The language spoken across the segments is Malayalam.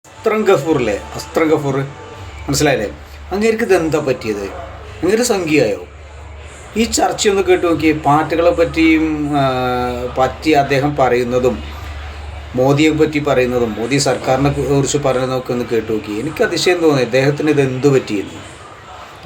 അസ്ത്രം ഗഫൂറില്ലേ, അസ്ത്രം ഗഫൂർ മനസ്സിലായില്ലേ? അങ്ങേർക്ക് ഇതെന്താ പറ്റിയത്? അങ്ങേര് സംഖ്യയായോ? ഈ ചർച്ചയൊന്ന് കേട്ട് നോക്കി. പാർട്ടികളെ പറ്റിയും പറ്റി അദ്ദേഹം പറയുന്നതും മോദിയെ പറ്റി പറയുന്നതും മോദി സർക്കാരിനെ കുറിച്ച് പറയുന്നതൊക്കെ ഒന്ന് കേട്ട് നോക്കി. എനിക്ക് അതിശയം തോന്നി ഇദ്ദേഹത്തിന് ഇത് എന്ത് പറ്റിയെന്ന്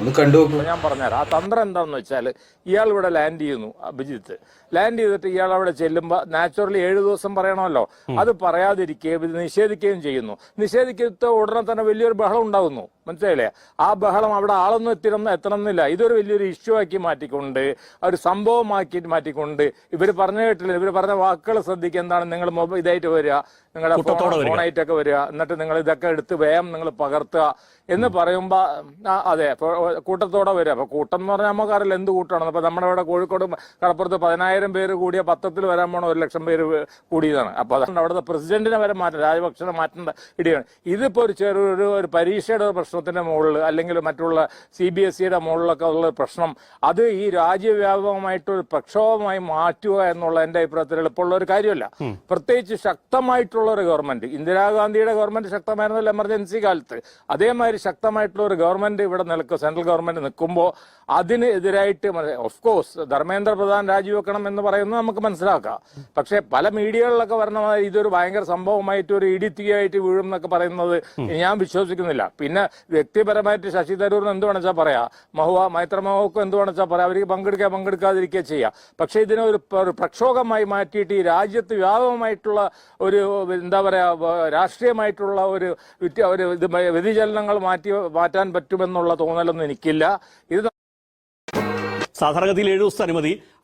ഒന്ന് കണ്ടു നോക്കൂ. ഞാൻ പറഞ്ഞുതരാം. ആ തന്ത്രം എന്താണെന്ന് വെച്ചാൽ, ഇയാൾ ഇവിടെ ലാൻഡ് ചെയ്യുന്നു, അഭിജിത്ത് ലാൻഡ് ചെയ്തിട്ട് ഇയാൾ അവിടെ ചെല്ലുമ്പോൾ നാച്ചുറലി 7 ദിവസം പറയണമല്ലോ, അത് പറയാതിരിക്കുകയും ഇത് നിഷേധിക്കുകയും ചെയ്യുന്നു. നിഷേധിക്കുന്ന ഉടനെ തന്നെ വലിയൊരു ബഹളം ഉണ്ടാകുന്നു. മനസ്സിലായില്ലേ? ആ ബഹളം അവിടെ ആളൊന്നും എത്തണമെന്നില്ല. ഇതൊരു വലിയൊരു ഇഷ്യൂ ആക്കി മാറ്റിക്കൊണ്ട്, ഒരു സംഭവമാക്കി മാറ്റിക്കൊണ്ട്, ഇവർ പറഞ്ഞു കേട്ടില്ല, ഇവർ പറഞ്ഞ വാക്കുകൾ ശ്രദ്ധിക്കുക. എന്താണ്, നിങ്ങൾ ഇതായിട്ട് വരിക, നിങ്ങളുടെ ഫോണായിട്ടൊക്കെ വരിക, എന്നിട്ട് നിങ്ങൾ ഇതൊക്കെ എടുത്ത് വേഗം നിങ്ങൾ പകർത്തുക എന്ന് പറയുമ്പോ അതെ കൂട്ടത്തോടെ വരിക. അപ്പൊ കൂട്ടം എന്ന് പറഞ്ഞാൽ നമുക്കറിയില്ല എന്ത് കൂട്ടമാണ്. അപ്പൊ നമ്മുടെ ഇവിടെ കോഴിക്കോട് കടപ്പുറത്ത് 10,000 പേര് കൂടിയ പത്രത്തിൽ വരാൻ പോണ 1,00,000 പേര് കൂടിയതാണ്. അപ്പൊ അതുകൊണ്ട് അവിടുത്തെ പ്രസിഡന്റിനെ വരെ മാറ്റം, രാജപക്ഷനെ മാറ്റേണ്ട ഇടിയാണ്. ഇതിപ്പോ ഒരു ചെറിയൊരു പരീക്ഷയുടെ പ്രശ്നത്തിന്റെ മുകളിൽ, അല്ലെങ്കിൽ മറ്റുള്ള CBSEയുടെ മുകളിലൊക്കെ ഉള്ള പ്രശ്നം, അത് ഈ രാജ്യവ്യാപകമായിട്ടൊരു പ്രക്ഷോഭമായി മാറ്റുക എന്നുള്ള എന്റെ അഭിപ്രായത്തിൽ എളുപ്പമുള്ള ഒരു കാര്യമല്ല. പ്രത്യേകിച്ച് ശക്തമായിട്ടുള്ള ഒരു ഗവൺമെന്റ്, ഇന്ദിരാഗാന്ധിയുടെ ഗവൺമെന്റ് ശക്തമായിരുന്നല്ലോ എമർജൻസി കാലത്ത്, അതേമാതിരി ശക്തമായിട്ടുള്ള ഒരു ഗവൺമെന്റ് ഇവിടെ സെൻട്രൽ ഗവൺമെന്റ് നിൽക്കുമ്പോൾ അതിന് എതിരായിട്ട് ഓഫ് കോഴ്സ് ധർമ്മേന്ദ്ര പ്രധാൻ രാജിവെക്കണം എന്ന് പറയുന്നത് നമുക്ക് മനസ്സിലാക്കാം. പക്ഷെ പല മീഡിയകളിലൊക്കെ വരണ ഇതൊരു ഭയങ്കര സംഭവമായിട്ട് ഒരു ഇടിത്തിയായിട്ട് വീഴും എന്നൊക്കെ പറയുന്നത് ഞാൻ വിശ്വസിക്കുന്നില്ല. പിന്നെ വ്യക്തിപരമായിട്ട് ശശി തരൂരിന് എന്ത് വേണമെച്ചാൽ പറയാം, മൈത്ര മഹുക്കും എന്ത് വേണമെച്ചാൽ പറയാം, അവർക്ക് പങ്കെടുക്കാതിരിക്കുക ചെയ്യാം. പക്ഷെ ഇതിനെ ഒരു പ്രക്ഷോഭമായി മാറ്റിയിട്ട് ഈ രാജ്യത്ത് വ്യാപകമായിട്ടുള്ള ഒരു എന്താ പറയാ രാഷ്ട്രീയമായിട്ടുള്ള ഒരു വ്യതിചലനങ്ങൾ മാറ്റാൻ പറ്റുമെന്നുള്ള തോന്നലൊന്നും എനിക്കില്ല. ഇത് സാധാരണഗതിയിൽ 7 ദിവസത്തെ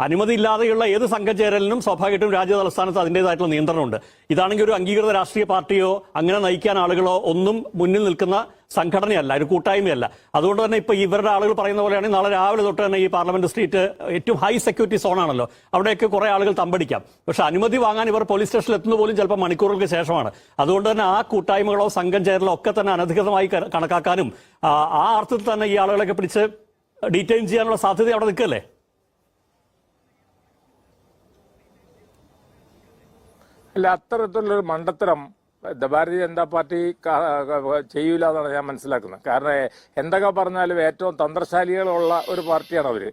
അനുമതി ഇല്ലാതെയുള്ള ഏത് സംഘം ചേരലിനും സ്വാഭാവികമായിട്ടും രാജ്യ തലസ്ഥാനത്ത് അതിൻ്റെതായിട്ടുള്ള നിയന്ത്രണമുണ്ട്. ഇതാണെങ്കിൽ ഒരു അംഗീകൃത രാഷ്ട്രീയ പാർട്ടിയോ അങ്ങനെ നയിക്കാൻ ആളുകളോ ഒന്നും മുന്നിൽ നിൽക്കുന്ന സംഘടനയല്ല, ഒരു കൂട്ടായ്മയല്ല. അതുകൊണ്ട് തന്നെ ഇപ്പൊ ഇവരുടെ ആളുകൾ പറയുന്ന പോലെയാണെങ്കിൽ നാളെ രാവിലെ തൊട്ട് തന്നെ ഈ പാർലമെന്റ് സ്ട്രീറ്റ് ഏറ്റവും ഹൈ സെക്യൂരിറ്റി സോണാണല്ലോ, അവിടെയൊക്കെ കുറെ ആളുകൾ തമ്പടിക്കാം. പക്ഷെ അനുമതി വാങ്ങാൻ ഇവർ പോലീസ് സ്റ്റേഷനിൽ എത്തുന്ന പോലും ചിലപ്പോൾ മണിക്കൂറുകൾക്ക് ശേഷമാണ്. അതുകൊണ്ട് തന്നെ ആ കൂട്ടായ്മകളോ സംഘം ചേരലോ ഒക്കെ തന്നെ അനധികൃതമായി കണക്കാക്കാനും ആ അർത്ഥത്തിൽ തന്നെ ഈ ആളുകളൊക്കെ പിടിച്ച് ഡീറ്റെയിൻ ചെയ്യാനുള്ള സാധ്യത അവിടെ നിൽക്കല്ലേ? അല്ല, അത്തരത്തിലുള്ളൊരു മണ്ടത്തരം ഭാരതീയ ജനതാ പാർട്ടി ചെയ്യൂല എന്നാണ് ഞാൻ മനസ്സിലാക്കുന്നത്. കാരണം എന്തൊക്കെ പറഞ്ഞാലും ഏറ്റവും തന്ത്രശാലികളുള്ള ഒരു പാർട്ടിയാണ് അവര്.